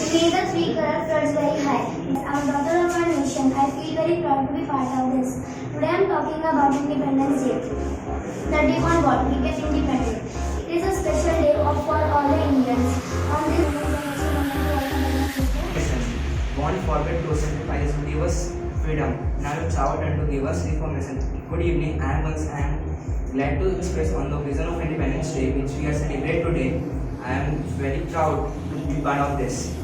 May the three color floods very high. I'm daughter of our nation. I feel very proud to be part of this. Today I'm talking about Independence Day. The day on what we get independent. It is a special day for all the Indians. On this day, won't forget to sacrifice to give us freedom. Now it's our turn to give us information. Good evening. I am glad to express on the occasion of Independence Day, which we are celebrating today. I am very proud to be part of this.